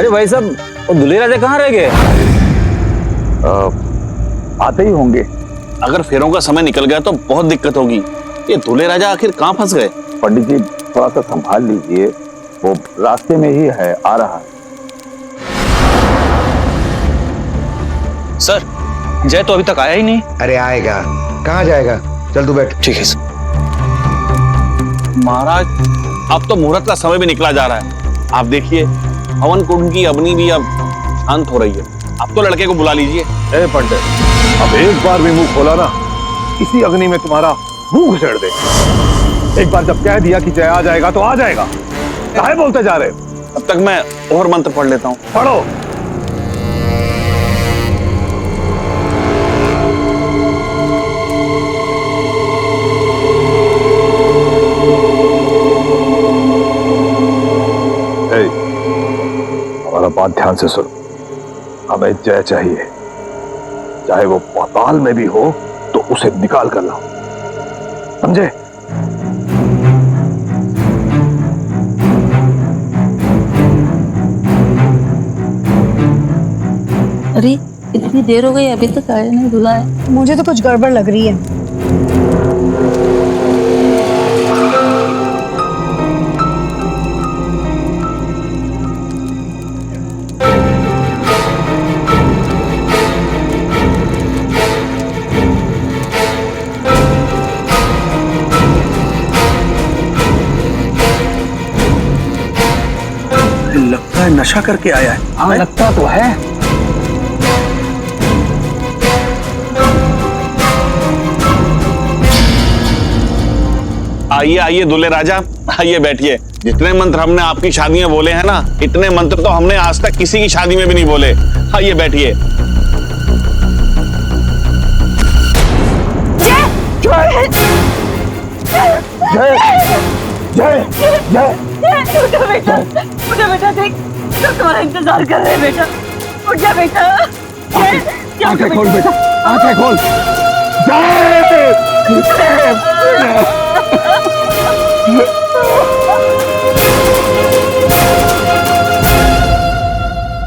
अरे भाई साहब, वो दूल्हे राजा कहाँ रह गए? आते ही होंगे। अगर फेरों का समय निकल गया तो बहुत दिक्कत होगी। ये दूल्हे राजा आखिर कहाँ फंस गए? पंडित जी थोड़ा सा संभाल लीजिए, वो रास्ते में ही है, आ रहा है। सर, जय तो अभी तक आया ही नहीं। अरे आएगा, कहाँ जाएगा? चल तू बैठ। ठीक है सर। महाराज, अब तो मुहूर्त का समय भी निकला जा रहा है। आप देखिए, हवन कुंड की अग्नि भी अब शांत हो रही है। अब तो लड़के को बुला लीजिए। ए पंडित, अब एक बार भी मुंह खोला ना, इसी अग्नि में तुम्हारा मुंह उछेड़ दे। एक बार जब कह दिया कि जय आ जाएगा तो आ जाएगा। काहे बोलते जा रहे? अब तक मैं और मंत्र पढ़ लेता हूँ। पढ़ो। हमारा बात ध्यान से सुनो। हमें जय चाहिए, चाहे वो पाताल में भी हो तो उसे निकाल कर लाओ, समझे? अरे इतनी देर हो गई, अभी तक आया नहीं दूल्हा है। मुझे तो कुछ गड़बड़ लग रही है। लगता है नशा करके आया है। हाँ, लगता तो है। आइए आइए दूल्हे राजा, आइए बैठिए। जितने मंत्र हमने आपकी शादी में बोले हैं ना, इतने मंत्र तो हमने आज तक किसी की शादी में भी नहीं बोले। आइए बैठिए। जय जय उठो बेटा, उठो बेटा, देख सब तुम्हारा इंतजार कर रहे हैं बेटा। उठ जा बेटा। आंखें खोल बेटा, आंखें खोल। जय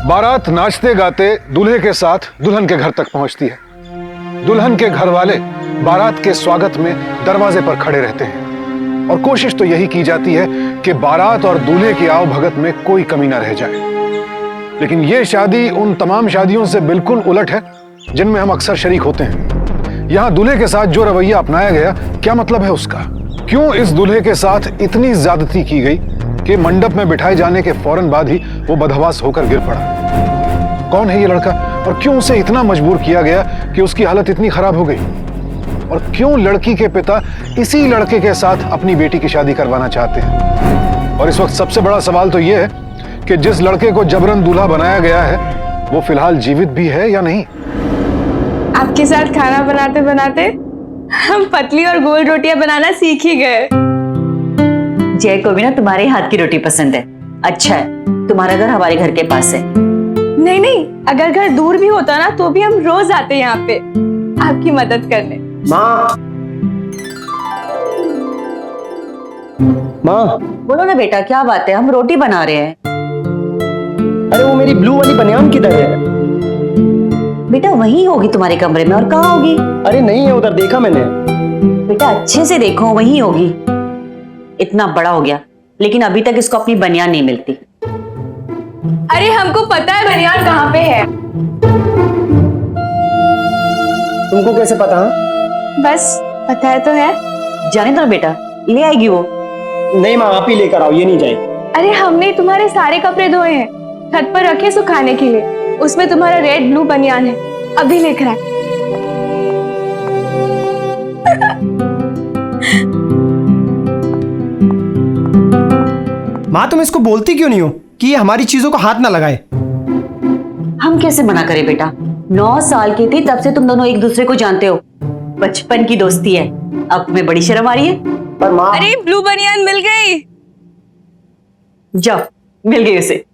बारात नाचते गाते दूल्हे के साथ दुल्हन के घर तक पहुंचती है। दुल्हन के घर वाले बारात के स्वागत में दरवाजे पर खड़े रहते हैं और कोशिश तो यही की जाती है कि बारात और दूल्हे की आओ भगत में कोई कमी ना रह जाए। लेकिन यह शादी उन तमाम शादियों से बिल्कुल उलट है जिनमें हम अक्सर शरीक होते हैं। यहां दूल्हे के साथ जो रवैया अपनाया गया, क्या मतलब है उसका? क्यों इस दूल्हे के साथ इतनी ज्यादती की गई कि मंडप में बिठाए जाने के फौरन बाद ही वो बदहवास होकर गिर पड़ा? कौन है ये लड़का और क्यों उसे इतना मजबूर किया गया कि उसकी हालत इतनी खराब हो गई? और क्यों लड़की के पिता इसी लड़के के साथ अपनी बेटी की शादी करवाना चाहते हैं? और इस वक्त सबसे बड़ा सवाल तो यह है कि जिस लड़के को जबरन दूल्हा बनाया गया है, वो फिलहाल जीवित भी है या नहीं? आपके साथ खाना बनाते बनाते हम पतली और गोल रोटियां बनाना सीख ही गए। जय को भी ना तुम्हारे हाथ की रोटी पसंद है। अच्छा है तुम्हारा घर हमारे घर के पास है। नहीं नहीं, अगर घर दूर भी होता ना तो भी हम रोज आते यहाँ पे आपकी मदद करने। माँ बोलो ना बेटा, क्या बात है? हम रोटी बना रहे हैं। अरे वो मेरी ब्लू वाली बनियान किधर है? बेटा वही होगी तुम्हारे कमरे में, और कहाँ होगी? अरे नहीं है, उधर देखा मैंने। बेटा अच्छे से देखो, वही होगी। इतना बड़ा हो गया लेकिन अभी तक इसको अपनी बनियान नहीं मिलती। अरे हमको पता है बनियान कहाँ पे है। तुमको कैसे पता? बस पता है तो है। जाने दो बेटा, ले आएगी वो। नहीं माँ, आप ही लेकर आओ, ये नहीं जाए। अरे हमने तुम्हारे सारे कपड़े धोए हैं, छत पर रखे सुखाने के लिए। उसमें तुम्हारा रेड ब्लू बनियान है, अभी लेकर आए। माँ तुम इसको बोलती क्यों नहीं हो कि ये हमारी चीजों को हाथ ना लगाए? हम कैसे मना करें बेटा? 9 साल की थी तब से तुम दोनों एक दूसरे को जानते हो, बचपन की दोस्ती है। अब तुम्हें बड़ी शर्म आ रही है? पर माँ, अरे ब्लू बनियान मिल गई। जाओ, मिल गई उसे।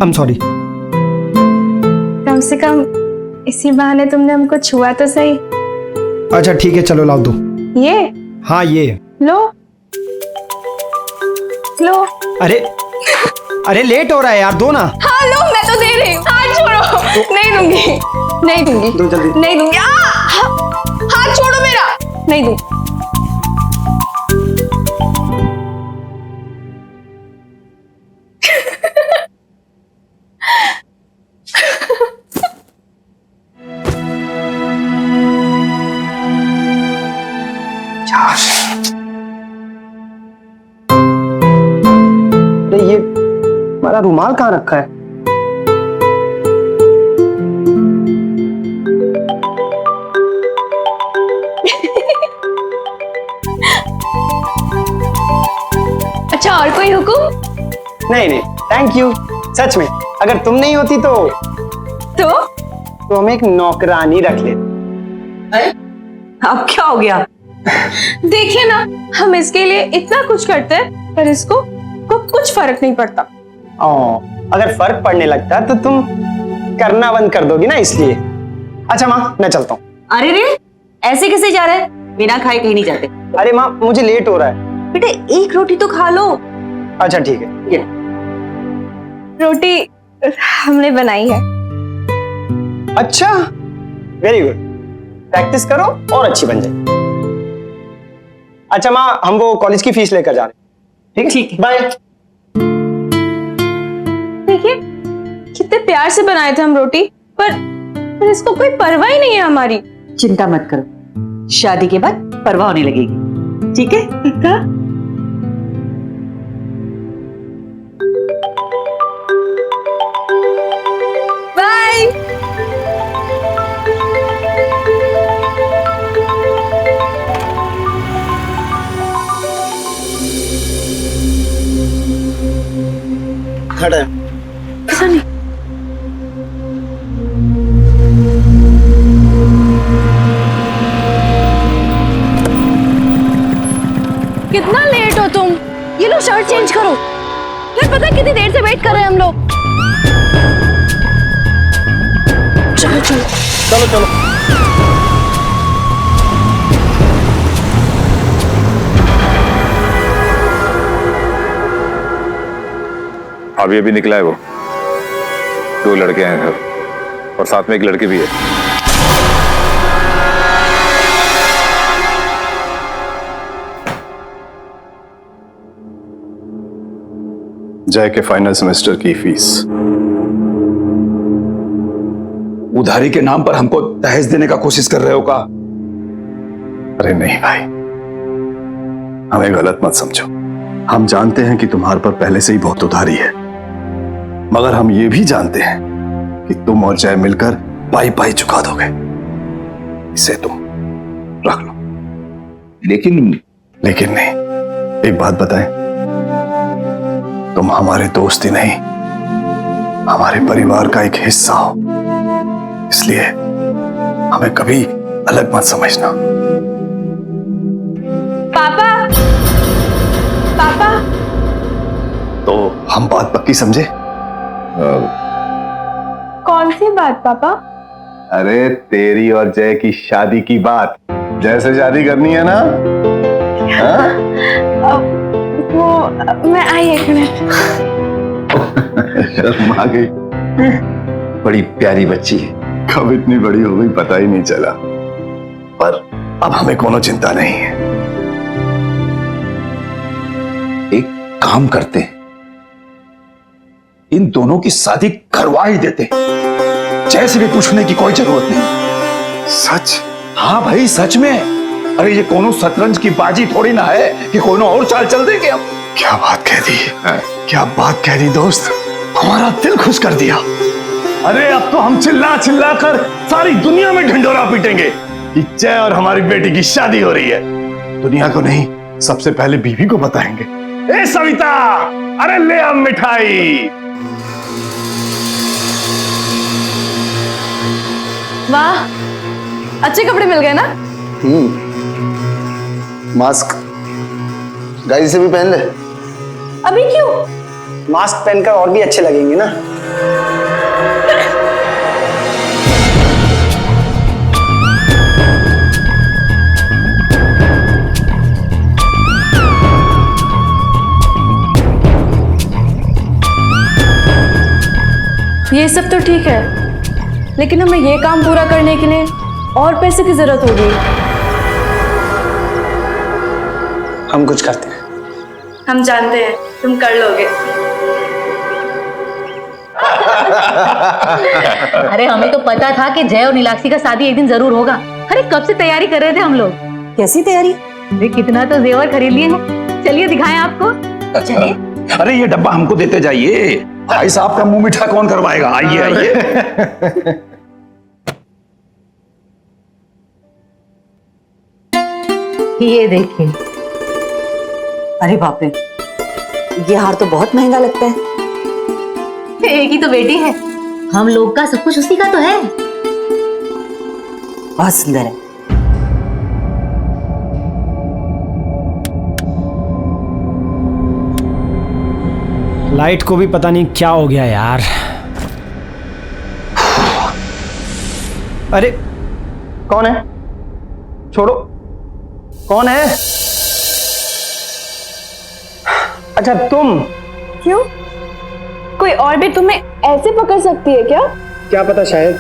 I'm sorry। कम से कम इसी बहाने तुमने हमको छुआ तो सही। अच्छा ठीक है, चलो लाओ दो। ये हाँ ये लो, लो। अरे अरे लेट हो रहा है यार, दो ना। हाँ लो, मैं तो दे रही हूँ। हाथ छोड़ो। नहीं दूंगी, नहीं दूंगी, दो जल्दी। नहीं दूंगी। हाथ छोड़ो मेरा, नहीं दूंगी। अरे ये हमारा रुमाल कहाँ रखा है? अच्छा, और कोई हुक्म? नहीं नहीं, थैंक यू। सच में अगर तुम नहीं होती तो हम एक नौकरानी रख लेते। अब क्या हो गया? देखिए ना, हम इसके लिए इतना कुछ करते हैं पर इसको को कुछ फर्क नहीं पड़ता। अगर फर्क पड़ने लगता तो तुम करना बंद कर दोगी ना, इसलिए। अच्छा माँ, मैं चलता हूँ। अरे रे, ऐसे कैसे जा रहे हैं? बिना खाए कहीं नहीं जाते। अरे माँ, मुझे लेट हो रहा है। बेटे एक रोटी तो खा लो। अच्छा ठीक है। ये रोटी हमने बनाई है। अच्छा, वेरी गुड। प्रैक्टिस करो और अच्छी बन जाए। अच्छा माँ, हम वो कॉलेज की फीस लेकर जा रहे हैं। ठीक है, बाय। देखिए कितने प्यार से बनाए थे हम रोटी, पर इसको कोई परवाह ही नहीं है हमारी। चिंता मत करो, शादी के बाद परवाह होने लगेगी। ठीक है? बाय। खड़ा पता नहीं। कितना लेट हो तुम? ये लो शर्ट चेंज करो। फिर पता है कितनी देर से वेट कर रहे हैं हम लोग। चलो चलो चलो चलो। अभी अभी निकला है वो। 2 लड़के हैं घर और साथ में एक लड़की भी है। जय के फाइनल सेमेस्टर की फीस। उधारी के नाम पर हमको दहेज देने का कोशिश कर रहे हो का? अरे नहीं भाई, हमें गलत मत समझो। हम जानते हैं कि तुम्हारे पर पहले से ही बहुत उधारी है, मगर हम ये भी जानते हैं कि तुम और जय मिलकर पाई पाई चुका दोगे। इसे तुम रख लो। लेकिन नहीं, एक बात बताएं, तुम हमारे दोस्त ही नहीं, हमारे परिवार का एक हिस्सा हो, इसलिए हमें कभी अलग मत समझना। पापा, पापा। तो हम बात पक्की समझे? कौन सी बात पापा? अरे तेरी और जय की शादी की बात। जय से शादी करनी है ना? वो मैं आई एक मिनट। शर्म आ गई। बड़ी प्यारी बच्ची है। कब इतनी बड़ी हो गई पता ही नहीं चला, पर अब हमें कोनो चिंता नहीं है। एक काम करते हैं, इन दोनों की शादी करवा ही देते हैं। जय से भी पूछने की कोई जरूरत नहीं। सच? हाँ भाई, सच में। अरे ये कोनो शतरंज की बाजी थोड़ी ना है कि कोनो और चाल चल देंगे हम। क्या बात कह दी, क्या बात कह दी दोस्त, हमारा दिल खुश कर दिया। अरे अब तो हम चिल्ला चिल्ला कर सारी दुनिया में ढिंढोरा पीटेंगे कि जय और हमारी बेटी की शादी हो रही है। दुनिया को नहीं, सबसे पहले बीवी को बताएंगे। ए सविता, अरे ले आ मिठाई। वाह, अच्छे कपड़े मिल गए ना? मास्क गाड़ी से भी पहन ले। अभी क्यों? मास्क पहनकर और भी अच्छे लगेंगे ना। ये सब तो ठीक है, लेकिन हमें ये काम पूरा करने के लिए और पैसे की जरूरत होगी। हम कुछ करते हैं। हम जानते हैं तुम कर लोगे। अरे हमें तो पता था कि जय और नीलाक्षी का शादी एक दिन जरूर होगा। अरे कब से तैयारी कर रहे थे हम लोग। कैसी तैयारी? अरे कितना तो जेवर खरीद लिए हैं। चलिए दिखाएं आपको। चलिए। अरे ये डब्बा हमको देते जाइए। भाई साहब का मुंह मीठा कौन करवाएगा? आइए आइए। ये देखिए। अरे बाप रे, ये हार तो बहुत महंगा लगता है। एक ही तो बेटी है, हम लोग का सब कुछ उसी का तो है। बहुत सुंदर है। लाइट को भी पता नहीं क्या हो गया यार। अरे कौन है? छोड़ो। कौन है? अच्छा तुम। क्यों? कोई और भी तुम्हें ऐसे पकड़ सकती है क्या? क्या पता, शायद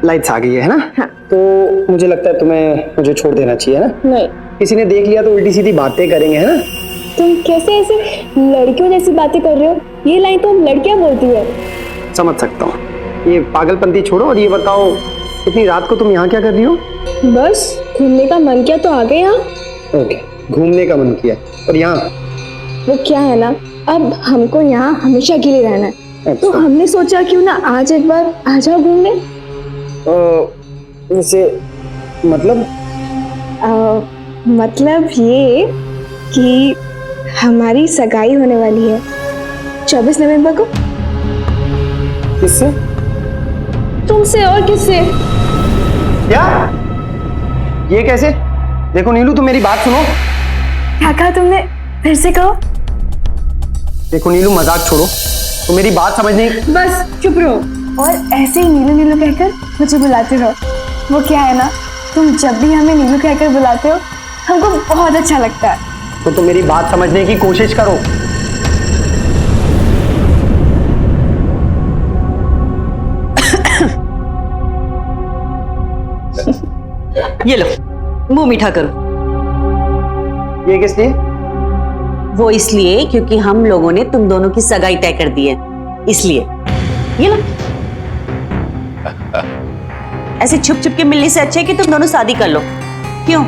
लाइट्स आ गई है ना? हाँ। तो मुझे लगता है तुम्हें मुझे छोड़ देना चाहिए ना? नहीं, किसी ने देख लिया तो उल्टी सीधी बातें करेंगे, है ना? तुम कैसे ऐसे लड़कियों जैसी बातें कर रहे हो? ये लाइन तो हम लड़कियां बोलती है। समझ सकता हूँ। ये पागलपंती छोड़ो और ये बताओ, इतनी रात को तुम यहाँ क्या कर रही हो? बस घूमने का मन किया तो आ गए यहाँ। ओके, घूमने का मन किया। और यहाँ वो क्या है ना, अब हमको यहाँ हमेशा के लिए रहना है। तो हमने सोचा क्यों ना आज एक बार आ जाओ घूमने। वैसे मतलब मतलब ये कि हमारी सगाई होने वाली है 24 नवंबर को। किससे? तुमसे। और किससे? क्या? ये कैसे? देखो नीलू, तुम मेरी बात सुनो। क्या कहा तुमने? फिर से कहो। देखो नीलू, मजाक छोड़ो, तो मेरी बात समझने। बस चुप रहो और ऐसे ही नीलू नीलू कहकर मुझे बुलाते रहो। वो क्या है ना, तुम जब भी हमें नीलू कहकर बुलाते हो हमको बहुत अच्छा लगता है। तो तुम मेरी बात समझने की कोशिश करो। ये लो, मुंह मीठा करो। ये किस लिए? वो इसलिए क्योंकि हम लोगों ने तुम दोनों की सगाई तय कर दी है, इसलिए। ये लो। ऐसे छुप छुप के मिलने से अच्छा है कि तुम दोनों शादी कर लो। क्यों?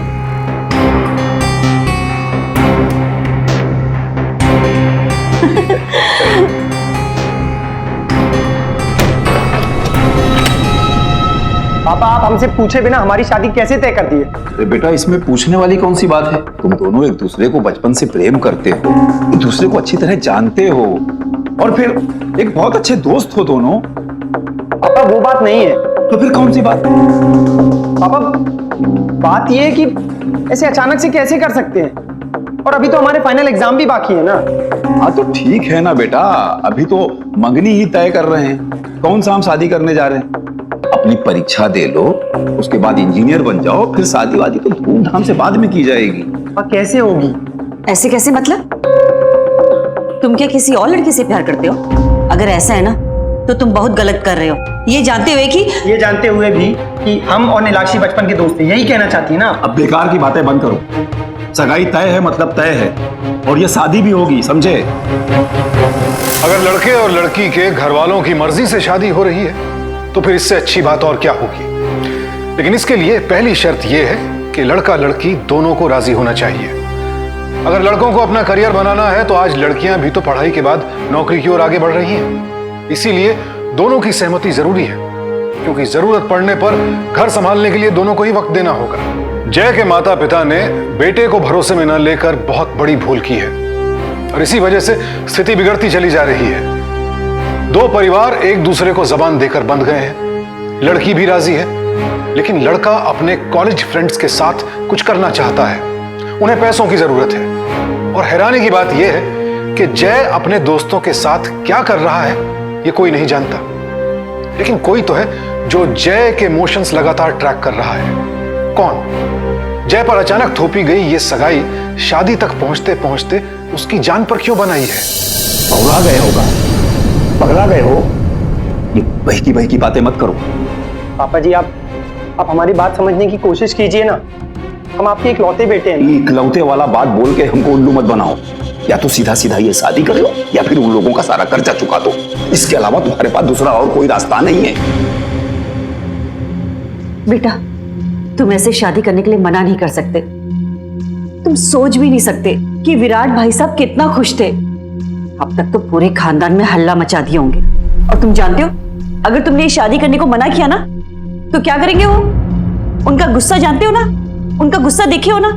पापा, आप हमसे पूछे बिना हमारी शादी कैसे तय कर दी है? अरे बेटा, इसमें पूछने वाली कौन सी बात है? तुम दोनों एक दूसरे को बचपन से प्रेम करते हो, एक दूसरे को अच्छी तरह जानते हो, और फिर एक बहुत अच्छे दोस्त हो दोनों। पापा वो बात नहीं है। तो फिर कौन सी बात? पापा बात ये है कि ऐसे अचानक से कैसे कर सकते हैं, और अभी तो हमारे फाइनल एग्जाम भी बाकी है ना। हाँ तो ठीक है ना बेटा, अभी तो मंगनी ही तय कर रहे हैं, कौन सा हम शादी करने जा रहे हैं। अपनी परीक्षा दे लो, उसके बाद इंजीनियर बन जाओ, फिर शादी वादी तो धूमधाम से बाद में की जाएगी। और कैसे होगी? ऐसे कैसे मतलब? तुम क्या किसी और लड़के से प्यार करते हो? अगर ऐसा है ना तो तुम बहुत गलत कर रहे हो, ये जानते हुए भी कि हम और नीलाक्षी बचपन के दोस्त हैं। यही कहना चाहती है ना? अब बेकार की बातें बंद करो। सगाई तय है मतलब तय है, और ये शादी भी होगी, समझे? अगर लड़के और लड़की के घर वालों की मर्जी से शादी हो रही है तो फिर इससे अच्छी बात और क्या होगी। लेकिन इसके लिए पहली शर्त यह है कि लड़का लड़की दोनों को राजी होना चाहिए। अगर लड़कों को अपना करियर बनाना है तो आज लड़कियां भी तो पढ़ाई के बाद नौकरी की ओर आगे बढ़ रही हैं। इसीलिए दोनों की सहमति जरूरी है, क्योंकि जरूरत पड़ने पर घर संभालने के लिए दोनों को ही वक्त देना होगा। जय के माता पिता ने बेटे को भरोसे में न लेकर बहुत बड़ी भूल की है, और इसी वजह से स्थिति बिगड़ती चली जा रही है। दो परिवार एक दूसरे को जबान देकर बंध गए हैं। लड़की भी राजी है, लेकिन लड़का अपने कॉलेज फ्रेंड्स के साथ कुछ करना चाहता है। उन्हें पैसों की जरूरत है, और हैरानी की बात यह है कि जय अपने दोस्तों के साथ क्या कर रहा है ये कोई नहीं जानता। लेकिन कोई तो है जो जय के इमोशंस लगातार ट्रैक कर रहा है। कौन? जय पर अचानक थोपी गई ये सगाई शादी तक पहुंचते पहुंचते उसकी जान पर क्यों बनाई है? बौला गया होगा। पगला गए हो? ये बहकी की बातें मत करो। पापा जी आप हमारी बात समझने की कोशिश कीजिए ना। हम आपके इकलौते बेटे हैं। इकलौते वाला बात बोल के हमको उल्लू मत बनाओ। या तो सीधा सीधा ये शादी कर लो या फिर उन लोगों का सारा कर्जा चुका दो। इसके अलावा तुम्हारे पास दूसरा और कोई रास्ता नहीं है। बेटा तुम ऐसे शादी करने के लिए मना नहीं कर सकते। तुम सोच भी नहीं सकते कि विराट भाई साहब कितना खुश थे। अब तक तो पूरे खानदान में हल्ला मचा दिए होंगे। और तुम जानते हो अगर तुमने ये शादी करने को मना किया ना तो क्या करेंगे वो? उनका गुस्सा जानते हो ना? उनका गुस्सा देखे हो ना?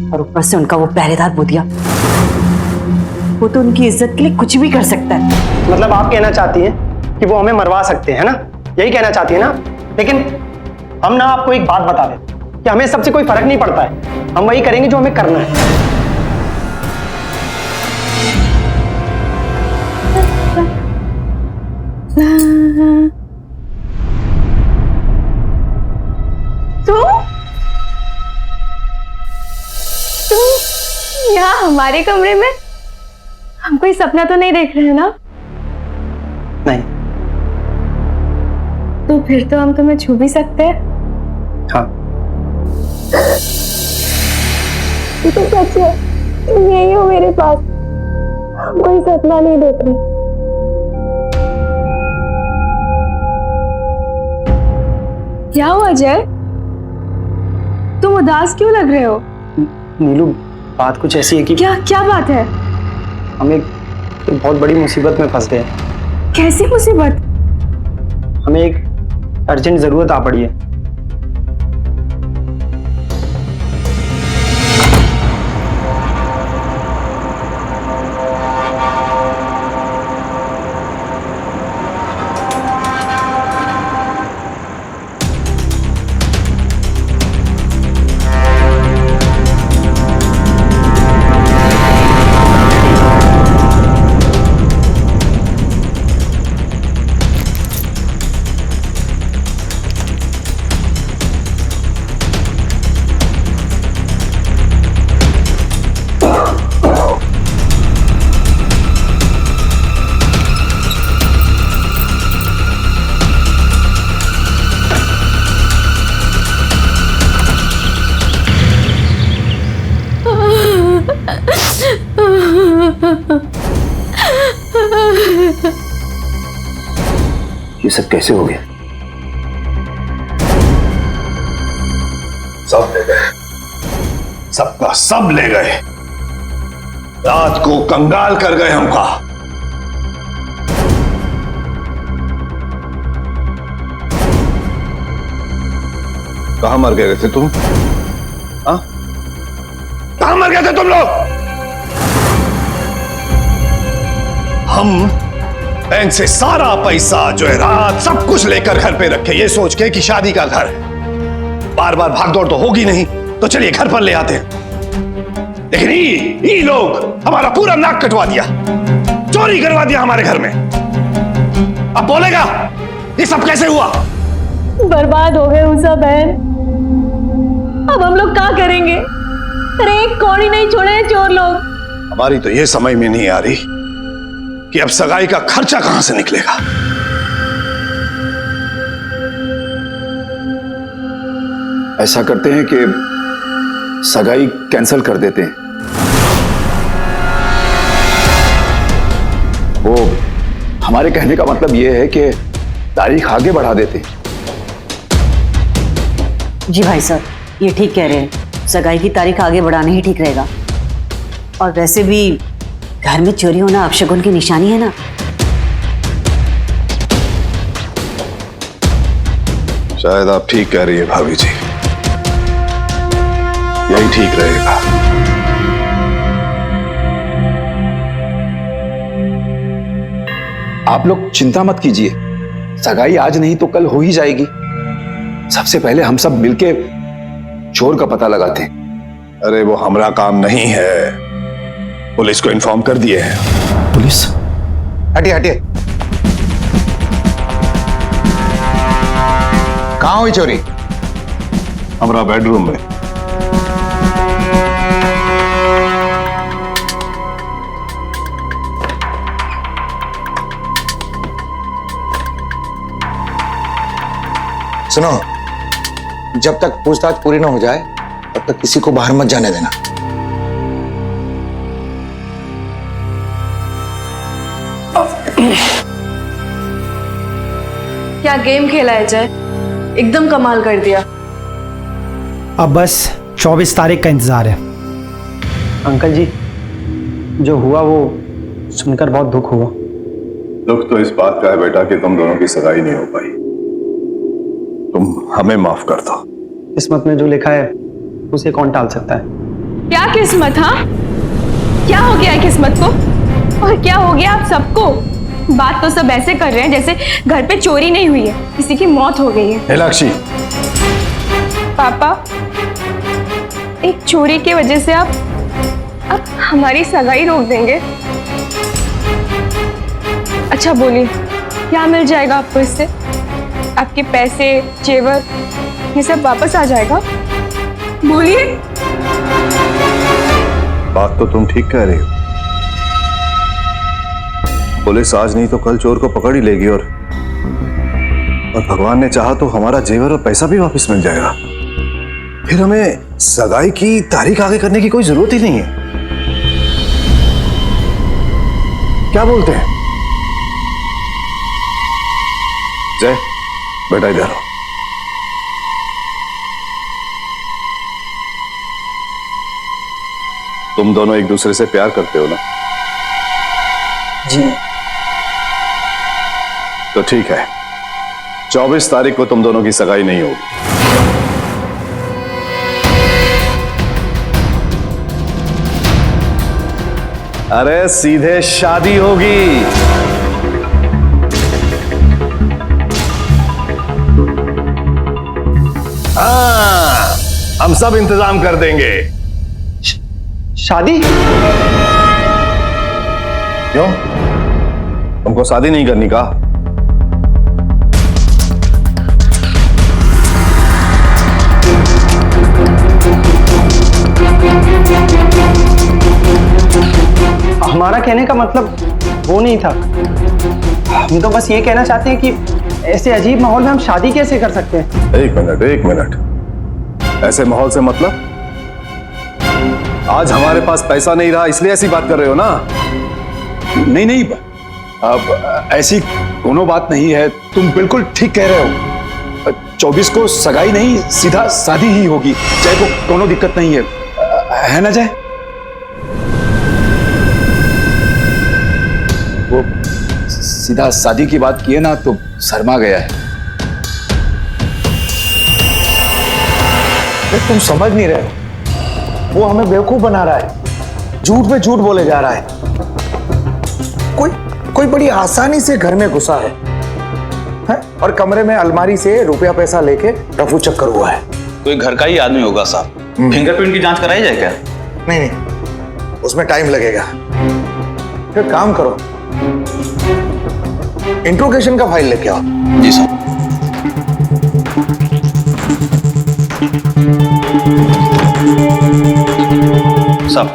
और ऊपर से उनका वो पहरेदार बुधिया, वो तो उनकी इज्जत के लिए कुछ भी कर सकता है। मतलब आप कहना चाहती हैं कि वो हमें मरवा सकते हैं ना? यही कहना चाहती है ना? लेकिन हम ना आपको एक बात बता दें कि हमें सबसे कोई फर्क नहीं पड़ता है। हम वही करेंगे जो हमें करना है। तुम यहाँ हमारे कमरे में? हम कोई सपना तो नहीं देख रहे हैं ना? नहीं। तो फिर तो हम तुम्हें छू भी सकते हैं। हाँ। तो सच है, तुम यही हो मेरे पास। हम कोई सपना नहीं देख रहे। क्या हुआ जय? तुम उदास क्यों लग रहे हो? नीलू बात कुछ ऐसी है कि क्या बात है? हम एक बहुत बड़ी मुसीबत में फंस गए। कैसी मुसीबत? हमें एक अर्जेंट जरूरत आ पड़ी है। ये सब कैसे हो गया? सब ले गए, सबका सब ले गए। रात को कंगाल कर गए हमका। कहां मर गए थे तुम? हाँ? कहां मर गए थे तुम लोग? हम बैंक से सारा पैसा जो है रात सब कुछ लेकर घर पे रखे, ये सोच के कि शादी का घर है, बार बार भागदौड़ तो होगी नहीं, तो चलिए घर पर ले आते हैं। लेकिन ये लोग हमारा पूरा नाक कटवा दिया, चोरी करवा दिया हमारे घर में। अब बोलेगा ये सब कैसे हुआ? बर्बाद हो गए उषा बहन। अब हम लोग क्या करेंगे? अरे एक कौड़ी नहीं छोड़े हैं चोर लोग। हमारी तो ये समझ में नहीं आ रही कि अब सगाई का खर्चा कहां से निकलेगा। ऐसा करते हैं कि सगाई कैंसिल कर देते हैं। वो हमारे कहने का मतलब यह है कि तारीख आगे बढ़ा देते हैं। जी भाई साहब ये ठीक कह रहे हैं, सगाई की तारीख आगे बढ़ाना ही ठीक रहेगा। और वैसे भी घर में चोरी होना अपशगुन की निशानी है ना। शायद आप ठीक कह रही है भाभी जी, यही ठीक रहेगा। आप लोग चिंता मत कीजिए, सगाई आज नहीं तो कल हो ही जाएगी। सबसे पहले हम सब मिलके चोर का पता लगाते हैं। अरे वो हमारा काम नहीं है, पुलिस को इन्फॉर्म कर दिए हैं। पुलिस? हटिए हटिए। कहां हुई चोरी? हमारा बेडरूम में। सुनो, जब तक पूछताछ पूरी ना हो जाए तब तक किसी को बाहर मत जाने देना। क्या गेम खेला है जय, एकदम कमाल कर दिया। अब बस 24 तारीख का इंतजार है। अंकल जी, जो हुआ वो सुनकर बहुत दुख हुआ। दुख तो इस बात का है बेटा कि तुम दोनों की सगाई नहीं हो पाई। तुम हमें माफ कर दो। किस्मत में जो लिखा है उसे कौन टाल सकता है। क्या किस्मत? हाँ, क्या हो गया है किस्मत को, और क्या हो गया आप सबको? बात तो सब ऐसे कर रहे हैं जैसे घर पे चोरी नहीं हुई है, किसी की मौत हो गई है। मीनाक्षी, पापा, एक चोरी की वजह से आप हमारी सगाई रोक देंगे? अच्छा बोलिए, क्या मिल जाएगा आपको इससे? आपके पैसे, जेवर, ये सब वापस आ जाएगा? बोलिए। बात तो तुम ठीक कह रही हो। पुलिस आज नहीं तो कल चोर को पकड़ ही लेगी, और भगवान ने चाहा तो हमारा जेवर और पैसा भी वापस मिल जाएगा। फिर हमें सगाई की तारीख आगे करने की कोई जरूरत ही नहीं है। क्या बोलते हैं? जय, बेटा इधर आओ। तुम दोनों एक दूसरे से प्यार करते हो ना? जी। तो ठीक है, 24 तारीख को तुम दोनों की सगाई नहीं होगी। अरे सीधे शादी होगी। हाँ, हम सब इंतजाम कर देंगे। शादी? क्यों, तुमको शादी नहीं करनी का? हमारा कहने का मतलब वो नहीं था। हम तो बस ये कहना चाहते हैं कि ऐसे अजीब माहौल में हम शादी कैसे कर सकते हैं। एक मिनट, ऐसे माहौल से मतलब? आज हमारे पास पैसा नहीं रहा इसलिए ऐसी बात कर रहे हो ना? नहीं, अब ऐसी कोनो बात नहीं है, तुम बिल्कुल ठीक कह रहे हो। 24 को सगाई नहीं, सीधा शादी ही होगी। जय को कोनो दिक्कत नहीं है ना जय? वो सीधा शादी की बात की है ना तो शर्मा गया है। तुम समझ नहीं रहे हो, वो हमें बेवकूफ बना रहा है, झूठ पे झूठ बोले जा रहा है। कोई बड़ी आसानी से घर में घुसा है, और कमरे में अलमारी से रुपया पैसा लेके रफू चक्कर हुआ है। कोई घर का ही आदमी होगा साहब। फिंगरप्रिंट की जांच कराई जाए क्या? नहीं, उसमें टाइम लगेगा। फिर काम करो, इंट्रोगेशन का फाइल लेके आओ। जी साहब। साहब,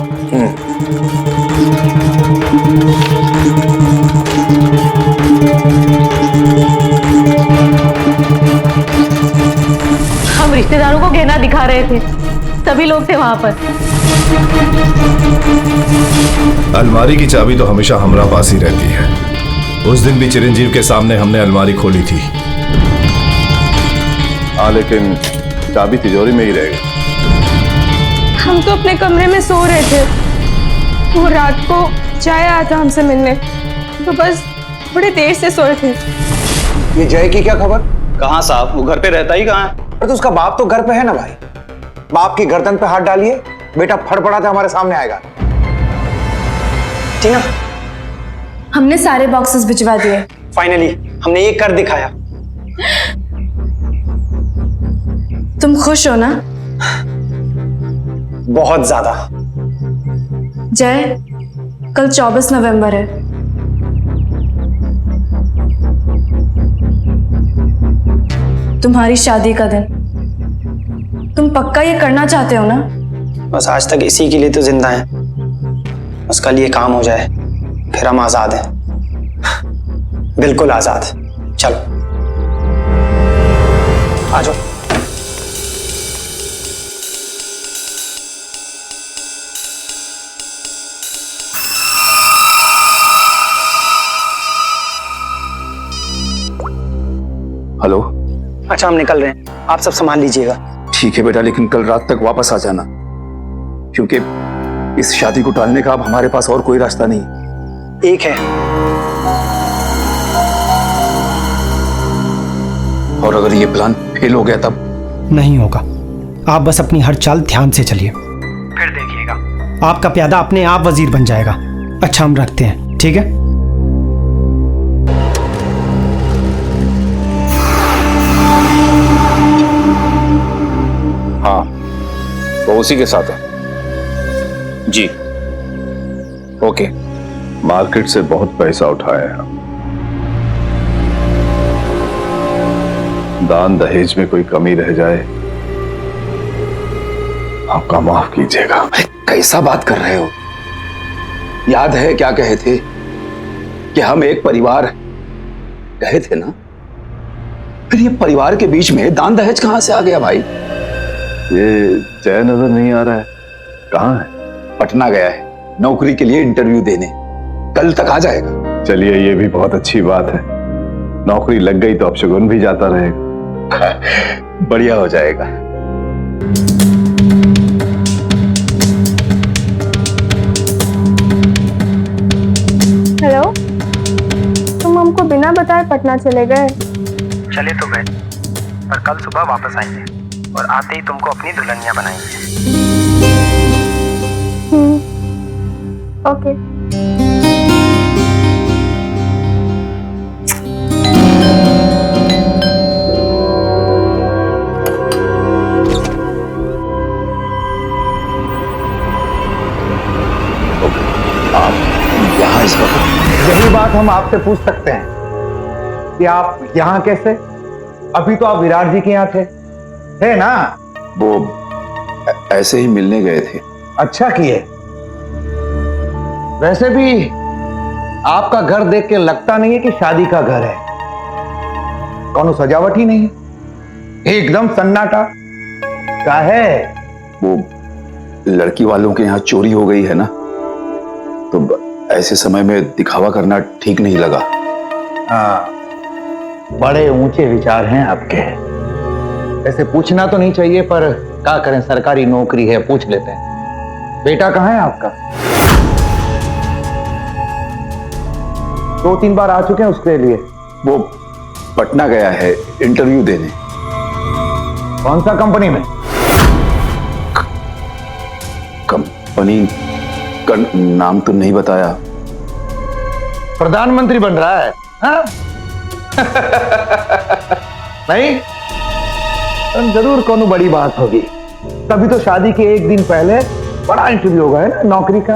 हम रिश्तेदारों को गहना दिखा रहे थे, सभी लोग थे वहां पर। अलमारी की चाबी तो हमेशा हमरा पास ही रहती है। उस दिन भी चिरंजीव के सामने हमने अलमारी खोली थी। लेकिन चाबी तिजोरी में ही रह गई। हम तो अपने कमरे में सो रहे थे, वो रात को जय आया था हमसे मिलने, तो बस बड़े देर से सोए थे। ये जय की क्या खबर? कहाँ साहब, वो घर पे रहता ही कहाँ है? अरे तो उसका बाप तो घर पे है ना भाई। बाप की गर्दन पे हाथ डालिए, बेटा फड़फड़ाते हमारे सामने आएगा। टीना, हमने सारे बॉक्सेस भिजवा दिए। फाइनली हमने ये कर दिखाया। तुम खुश हो ना? बहुत ज्यादा। जय, कल 24 नवंबर है। तुम्हारी शादी का दिन। तुम पक्का ये करना चाहते हो ना? बस आज तक इसी के लिए तो जिंदा हैं। बस कल ये काम हो जाए, फिर हम आजाद हैं। बिल्कुल आजाद। चलो। आ जाओ। हेलो। अच्छा हम निकल रहे हैं, आप सब संभाल लीजिएगा। ठीक है बेटा, लेकिन कल रात तक वापस आ जाना, क्योंकि इस शादी को टालने का अब हमारे पास और कोई रास्ता नहीं। एक है। और अगर ये प्लान फेल हो गया तब? नहीं होगा, आप बस अपनी हर चाल ध्यान से चलिए, फिर देखिएगा आपका प्यादा अपने आप वजीर बन जाएगा। अच्छा हम रखते हैं, ठीक है? हाँ, वो उसी के साथ है जी। ओके। मार्केट से बहुत पैसा उठाया है, दान दहेज में कोई कमी रह जाए आपका माफ कीजिएगा। कैसा बात कर रहे हो? याद है क्या कहे थे कि हम एक परिवार कहे थे ना? फिर ये परिवार के बीच में दान दहेज कहां से आ गया भाई? ये जय नजर नहीं आ रहा है, कहां है? पटना गया है नौकरी के लिए इंटरव्यू देने, कल तक आ जाएगा। चलिए ये भी बहुत अच्छी बात है, नौकरी लग गई तो अपशगुन भी जाता रहेगा। बढ़िया हो जाएगा। हेलो, तुम हमको बिना बताए पटना चले गए? चले तो गए, पर कल सुबह वापस आएंगे और आते ही तुमको अपनी दुल्हनिया बनाएंगे। ओके। यहाँ इसका यही बात हम आपसे पूछ सकते हैं कि आप यहाँ कैसे? अभी तो आप विराट जी के यहाँ थे ना? वो ऐसे ही मिलने गए थे। अच्छा किए। वैसे भी आपका घर देख के लगता नहीं है कि शादी का घर है, कौनो सजावट ही नहीं, एकदम सन्नाटा का है। वो लड़की वालों के यहाँ चोरी हो गई है ना, तो ऐसे समय में दिखावा करना ठीक नहीं लगा। हाँ, बड़े ऊंचे विचार हैं आपके। ऐसे पूछना तो नहीं चाहिए, पर क्या करें, सरकारी नौकरी है, पूछ लेते हैं। बेटा कहाँ है आपका? 2-3 बार आ चुके हैं उसके लिए। वो पटना गया है इंटरव्यू देने। कौन सा कंपनी में? कंपनी का नाम तो नहीं बताया। प्रधानमंत्री बन रहा है हाँ? नहीं, जरूर कोनो बड़ी बात होगी। तभी तो शादी के एक दिन पहले बड़ा इंटरव्यू होगा, है ना, नौकरी का,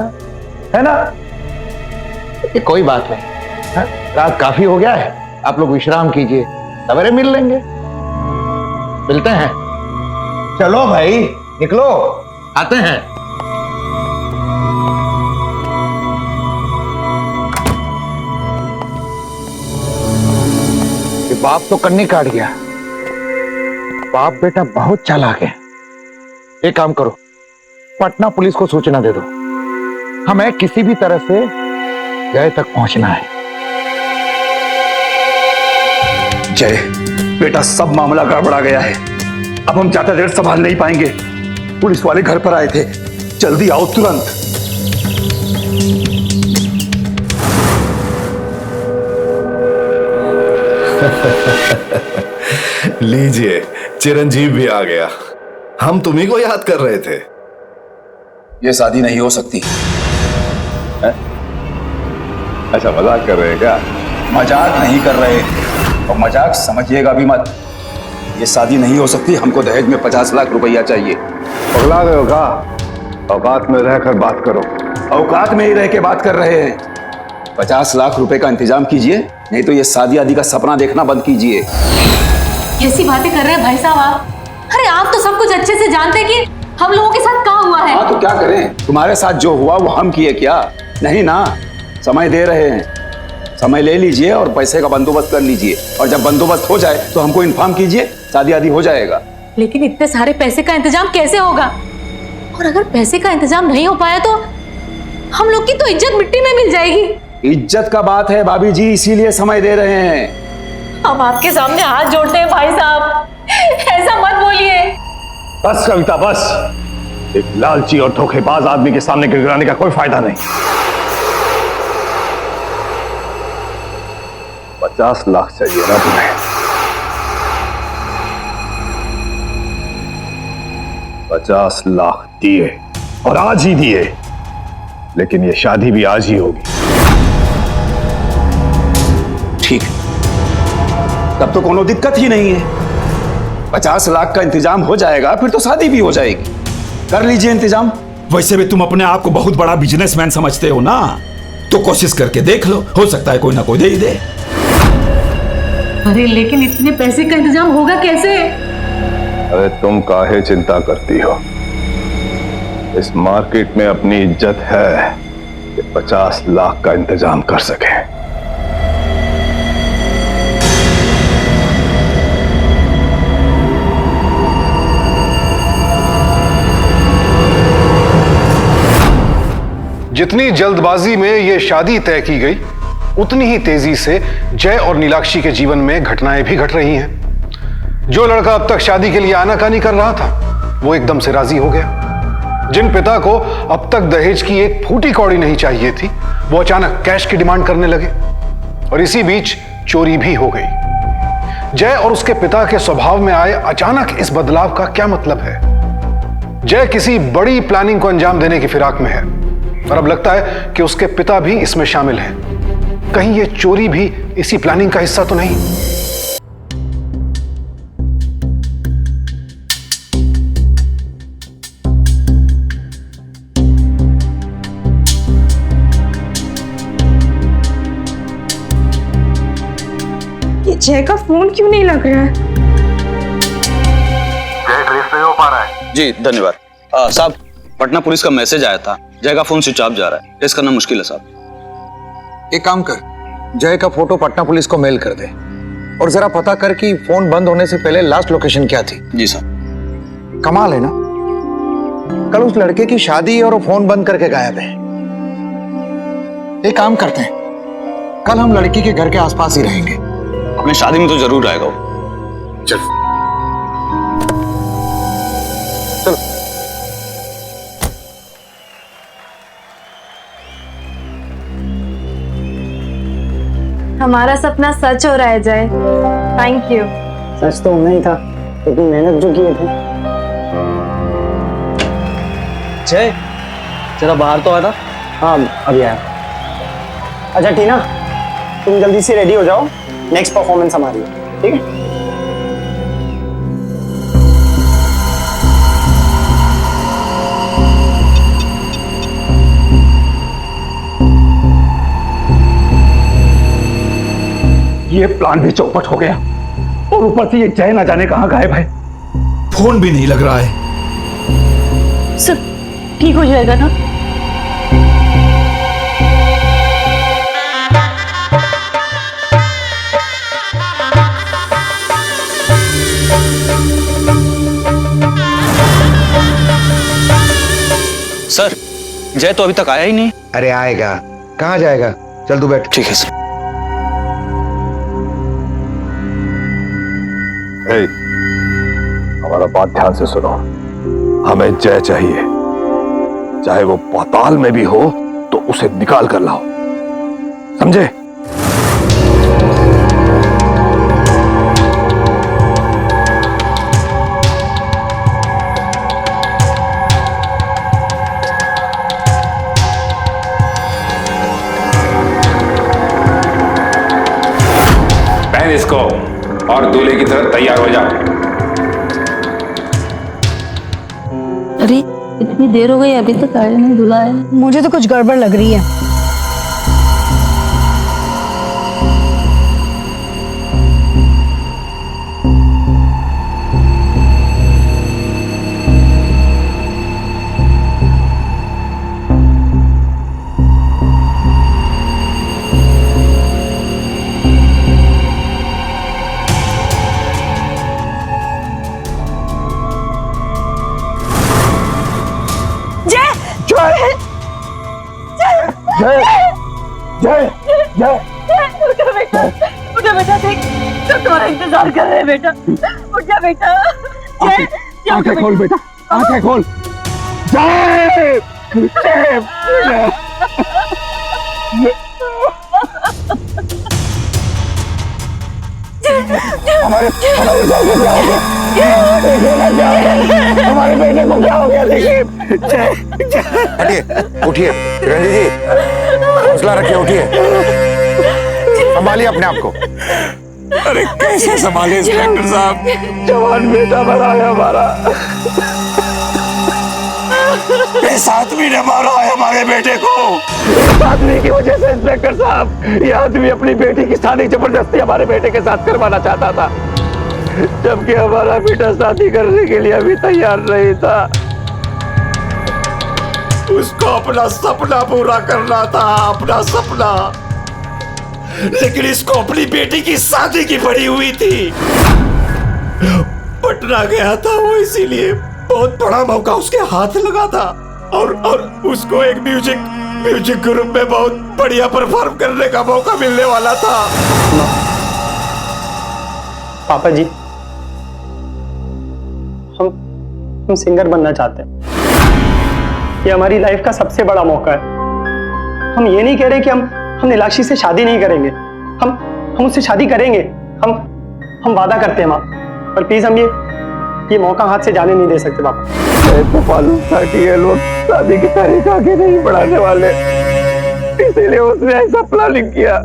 है ना? ये कोई बात नहीं है? रात काफी हो गया है, आप लोग विश्राम कीजिए, सवेरे मिल लेंगे। मिलते हैं। चलो भाई निकलो, आते हैं। बाप तो कन्नी काट गया, बाप बेटा बहुत चालाक है। एक काम करो, पटना पुलिस को सूचना दे दो, हमें किसी भी तरह से जय तक पहुंचना है। जय बेटा, सब मामला गड़बड़ा गया है, अब हम ज्यादा देर संभाल नहीं पाएंगे। पुलिस वाले घर पर आए थे, जल्दी आओ तुरंत। लीजिए, चिरंजीव भी आ गया। हम तुम्ही को याद कर रहे थे। ये शादी नहीं हो सकती है? अच्छा मजाक कर रहे हैं क्या? मजाक नहीं कर रहे, और मजाक समझिएगा भी मत। ये शादी नहीं हो सकती, हमको दहेज में 50 लाख रुपया चाहिए। पगला गए हो का? औकात में रहकर बात करो। औकात में ही रह के बात कर रहे हैं। 50 लाख रुपए का इंतजाम कीजिए, नहीं तो ये शादी आदि का सपना देखना बंद कीजिए। कैसी बातें कर रहे हैं भाई साहब आप? अरे आप तो सब कुछ अच्छे से जानते हैं कि हम लोगों के साथ क्या हुआ है। हाँ तो क्या करें, तुम्हारे साथ जो हुआ वो हम किए क्या? नहीं ना, समय दे रहे हैं, समय ले लीजिए और पैसे का बंदोबस्त कर लीजिए, और जब बंदोबस्त हो जाए तो हमको इन्फॉर्म कीजिए, शादी आदि हो जाएगा। लेकिन इतने सारे पैसे का इंतजाम कैसे होगा? और अगर पैसे का इंतजाम नहीं हो पाया तो हम लोग की तो इज्जत मिट्टी में मिल जाएगी। इज्जत का बात है भाभी जी, इसीलिए समय दे रहे हैं। हम आपके सामने हाथ जोड़ते हैं भाई साहब, ऐसा मत बोलिए। बस कविता बस, एक लालची और धोखेबाज आदमी के सामने गिड़गिड़ाने का कोई फायदा नहीं। 50 लाख चाहिए ना तुम्हें? 50 लाख दिए, और आज ही दिए, लेकिन ये शादी भी आज ही होगी। ठीक है, तब तो कोनो दिक्कत ही नहीं है। 50 लाख का इंतजाम हो जाएगा, फिर तो शादी भी हो जाएगी। कर लीजिए इंतजाम। वैसे भी तुम अपने आप को बहुत बड़ा बिजनेसमैन समझते हो ना, तो कोशिश करके देख लो, हो सकता है कोई ना कोई दे ही दे। अरे लेकिन इतने पैसे का इंतजाम होगा कैसे? अरे तुम काहे चिंता करती हो? इस मार्केट में अपनी इज्जत है कि 50 लाख का इंतजाम कर सके। जितनी जल्दबाजी में यह शादी तय की गई, उतनी ही तेजी से जय और नीलाक्षी के जीवन में घटनाएं भी घट रही हैं। जो लड़का अब तक शादी के लिए आनाकानी कर रहा था, वो एकदम से राजी हो गया। जिन पिता को अब तक दहेज की एक फूटी कौड़ी नहीं चाहिए थी, वो अचानक कैश की डिमांड करने लगे, और इसी बीच चोरी भी हो गई। जय और उसके पिता के स्वभाव में आए अचानक इस बदलाव का क्या मतलब है? जय किसी बड़ी प्लानिंग को अंजाम देने की फिराक में है, और अब लगता है कि उसके पिता भी इसमें शामिल हैं। कहीं ये चोरी भी इसी प्लानिंग का हिस्सा तो नहीं? ये जय का फोन क्यों नहीं लग रहा है? जय ट्रेस नहीं हो पा रहा है। जी धन्यवाद साहब, पटना पुलिस का मैसेज आया था, जय का फोन स्विच ऑफ जा रहा है, ट्रेस करना मुश्किल है साहब। एक काम कर, जय का फोटो पटना पुलिस को मेल कर दे, और जरा पता कर कि फोन बंद होने से पहले लास्ट लोकेशन क्या थी। जी सर। कमाल है ना, कल उस लड़के की शादी और वो फोन बंद करके गायब है। एक काम करते हैं, कल हम लड़की के घर के आसपास ही रहेंगे। अपने शादी में तो जरूर आएगा वो। चल हमारा सपना सच हो रहा है जय, थैंक यू। सच तो नहीं था, इतनी मेहनत जो किए थे। जय जरा बाहर तो आना। हाँ अभी आया। अच्छा टीना, तुम जल्दी से रेडी हो जाओ, नेक्स्ट परफॉर्मेंस हमारी है, ठीक है? ये प्लान भी चौपट हो गया, और ऊपर से ये जय ना जाने कहां गायब है। फोन भी नहीं लग रहा है। सब ठीक हो जाएगा ना? सर जय तो अभी तक आया ही नहीं। अरे आएगा, कहाँ जाएगा? चल तू बैठ। ठीक है सर। हमारा बात ध्यान से सुनो, हमें जय चाहिए, चाहे वो पाताल में भी हो तो उसे निकाल कर लाओ, समझे? पहन इसको और दूल्हे की तरह तैयार हो जाओ। अरे इतनी देर हो गई अभी तक आया नहीं दूल्हा है। मुझे तो कुछ गड़बड़ लग रही है। जय जय जय उठो बेटा देख, सब तुम्हारा इंतजार कर रहे हैं बेटा। उठ जा बेटा। जय आंखें खोल बेटा, आंखें खोल। जय जय हमारे बेटे को क्या हो गया? देखिए, हटिए, उठिए रंजी जी, हौसला रखिए, उठिए, संभालिए अपने आप को। अरे कैसे संभाले इंस्पेक्टर साहब? जवान बेटा बना है हमारा। इस आदमी ने मारा है हमारे बेटे को। इस आदमी की वजह से इंस्पेक्टर साहब, ये आदमी अपनी बेटी की शादी जबरदस्ती हमारे बेटे के साथ करवाना चाहता था, जबकि हमारा बेटा शादी करने के लिए अभी तैयार नहीं था। उसको अपना सपना पूरा करना था, अपना सपना, लेकिन इसको अपनी बेटी की शादी की पड़ी हुई थी। पटना गया था वो, इसीलिए बहुत बड़ा मौका उसके हाथ लगा था, और उसको एक म्यूजिक ग्रुप में बहुत बढ़िया परफॉर्म करने का मौका मिलने वाला था। पापा जी, हम सिंगर बनना चाहते हैं। ये हमारी लाइफ का सबसे बड़ा मौका है। हम ये नहीं कह रहे कि हम नीलाक्षी से शादी नहीं करेंगे, हम उससे शादी करेंगे। हम वादा करते हैं माँ, पर प्लीज हम ये मौका हाथ से जाने नहीं दे सकते पापा। तो मालूम था कि ये लोग शादी की तारीख आगे नहीं बढ़ाने वाले, इसीलिए उसने ऐसा प्लानिंग किया।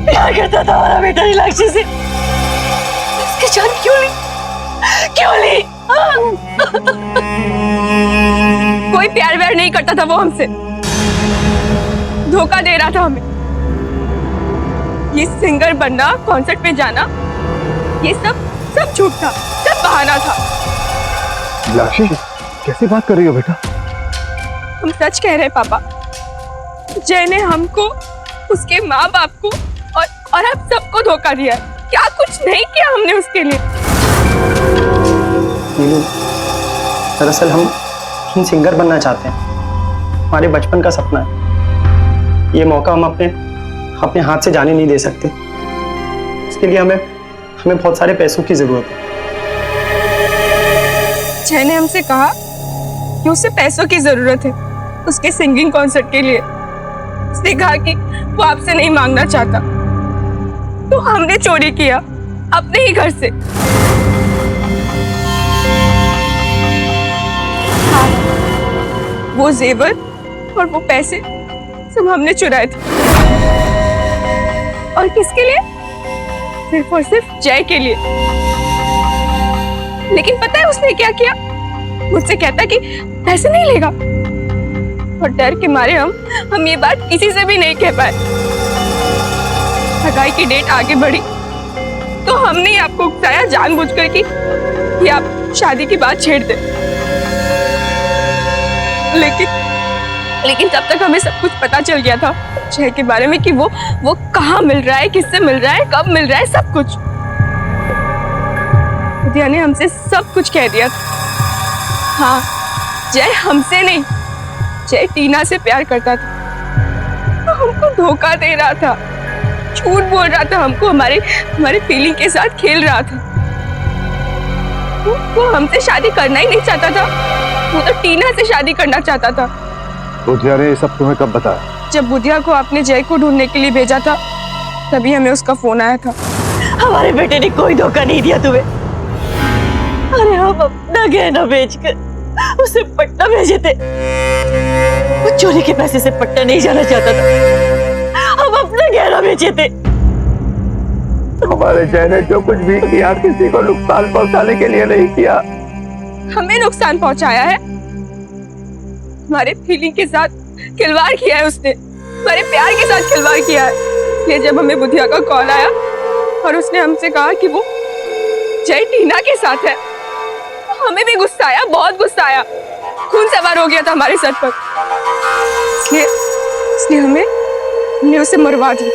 प्यार करता था हमारा बेटा नीलाक्षी से, उसकी जान क्यों ली? कोई प्यार व्यार नहीं करता था वो हमसे, धोखा दे रहा था हमें। ये सिंगर बनना, कॉन्सर्ट में जाना, ये सब झूठ था, सब बहाना था। नीलाक्षी, कैसी बात कर रही हो बेटा? हम सच कह रहे हैं पापा। जय ने हमको, उसके माँ बाप को और आप सबको धोखा दिया है। क्या कुछ नहीं किया हमने उसके लिए? दरअसल हम सिंगर बनना चाहते हैं, हमारे बचपन का सपना है। ये मौका हम अपने हाथ से जाने नहीं दे सकते। इसके लिए हमें बहुत सारे पैसों की जरूरत है। जय ने हमसे कहा कि उसे पैसों की जरूरत है उसके सिंगिंग कॉन्सर्ट के लिए। उसने कहा कि वो आपसे नहीं मांगना चाहता, तो हमने चोरी किया अपने ही घर से। हाँ, वो जेवर और वो पैसे सब हमने चुराए थे। और किसके लिए? सिर्फ और सिर्फ जय के लिए। लेकिन पता है उसने क्या किया? मुझसे कहता कि पैसे नहीं लेगा, और डर के मारे हम ये बात किसी से भी नहीं कह पाए। सगाई की डेट आगे बढ़ी तो हमने आपको उकसाया जानबूझकर कि आप शादी की बात छेड़ दे। लेकिन तब तक हमें सब कुछ पता चल गया था जय के बारे में, कि वो कहाँ मिल रहा है, किससे मिल रहा है, कब मिल रहा है, सब कुछ। बुधिया ने हमसे सब कुछ कह दिया था। हाँ, जय हमसे नहीं, जय टीना से प्यार करता था, तो हमको धोखा दे रहा था, झूठ बोल रहा था हमको, हमारे फीलिंग के साथ खेल रहा था। वो हमसे शादी करना ही नहीं चाहता था, वो तो टीना से शादी करना चाहता था। बुधिया ने ये सब तुम्हें कब बताया? जब बुधिया को आपने जय को ढूंढने के लिए भेजा था, तभी हमें उसका फोन आया था। हमारे बेटे ने कोई धोखा नहीं दिया तुम्हें। अरे हम अपना गहना बेचकर उसे पटना भेजे थे। वो चोरी के पैसे से पटना नहीं जाना चाहता था, हम अपना गहना बेचे थे। हमारे जय ने जो कुछ भी किया किसी को नुकसान पहुंचाने के लिए नहीं किया। हमें नुकसान पहुंचाया है, हमारे फीलिंग के साथ खिलवाड़ किया है उसने, हमारे प्यार के साथ खिलवाड़ किया है। ये जब हमें बुधिया का कॉल आया और उसने हमसे कहा कि वो जय टीना के साथ है, तो हमें भी गुस्सा आया, बहुत गुस्सा आया, खून सवार हो गया था हमारे सर पर। इसलिए हमने उसे मरवा दिया।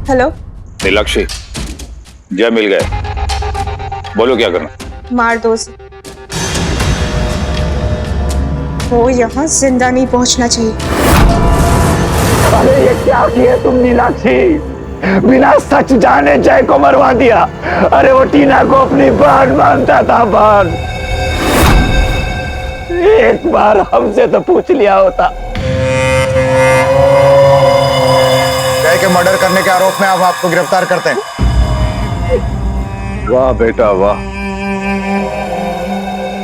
हेलो नीलाक्षी, जय मिल गए, बोलो क्या करना? मार दो उसे। वो यहाँ जिंदा नहीं पहुंचना चाहिए। अरे ये क्या किया तुम नीलाक्षी? बिना सच जाने जय को मरवा दिया। अरे वो टीना को अपनी बहन मानता था, बहन। एक बार हमसे तो पूछ लिया होता। जय के मर्डर करने के आरोप में अब आपको गिरफ्तार करते हैं। वाह बेटा वाह,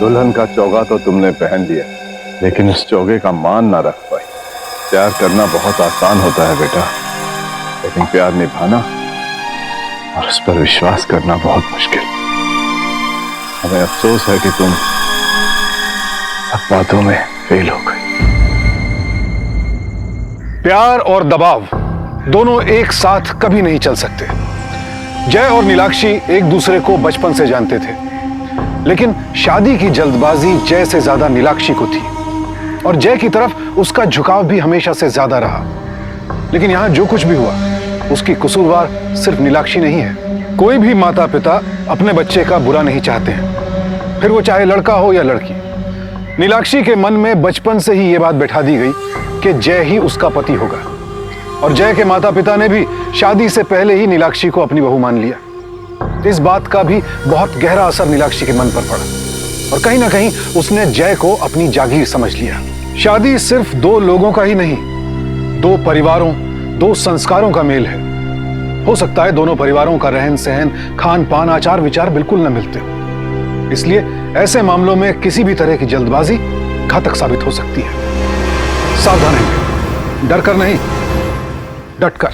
दुल्हन का चौगा तो तुमने पहन लिया, लेकिन इस चौगे का मान ना रख पाई। प्यार करना बहुत आसान होता है बेटा, लेकिन प्यार निभाना और उस पर विश्वास करना बहुत मुश्किल। हमें अफसोस है कि तुम सब बातों में फेल हो गई। प्यार और दबाव दोनों एक साथ कभी नहीं चल सकते। जय और नीलाक्षी एक दूसरे को बचपन से जानते थे, लेकिन शादी की जल्दबाजी जय से ज्यादा नीलाक्षी को थी और जय की तरफ उसका झुकाव भी हमेशा से ज्यादा रहा। लेकिन यहां जो कुछ भी हुआ उसकी कसूरवार सिर्फ नीलाक्षी नहीं है। कोई भी माता पिता अपने बच्चे का बुरा नहीं चाहते हैं, फिर वो चाहे लड़का हो या लड़की। नीलाक्षी के मन में बचपन से ही ये बात बैठा दी गई कि जय ही उसका पति होगा, और जय के माता पिता ने भी शादी से पहले ही नीलाक्षी को अपनी बहू मान लिया। इस बात का भी बहुत गहरा असर नीलाक्षी के मन पर पड़ा और कहीं ना कहीं उसने जय को अपनी जागीर समझ लिया। शादी सिर्फ दो लोगों का ही नहीं, दो परिवारों, दो संस्कारों का मेल है। हो सकता है दोनों परिवारों का रहन सहन, खान पान, आचार विचार बिल्कुल न मिलते, इसलिए ऐसे मामलों में किसी भी तरह की जल्दबाजी घातक साबित हो सकती है। सावधान रहिए, डर कर नहीं, डट कर।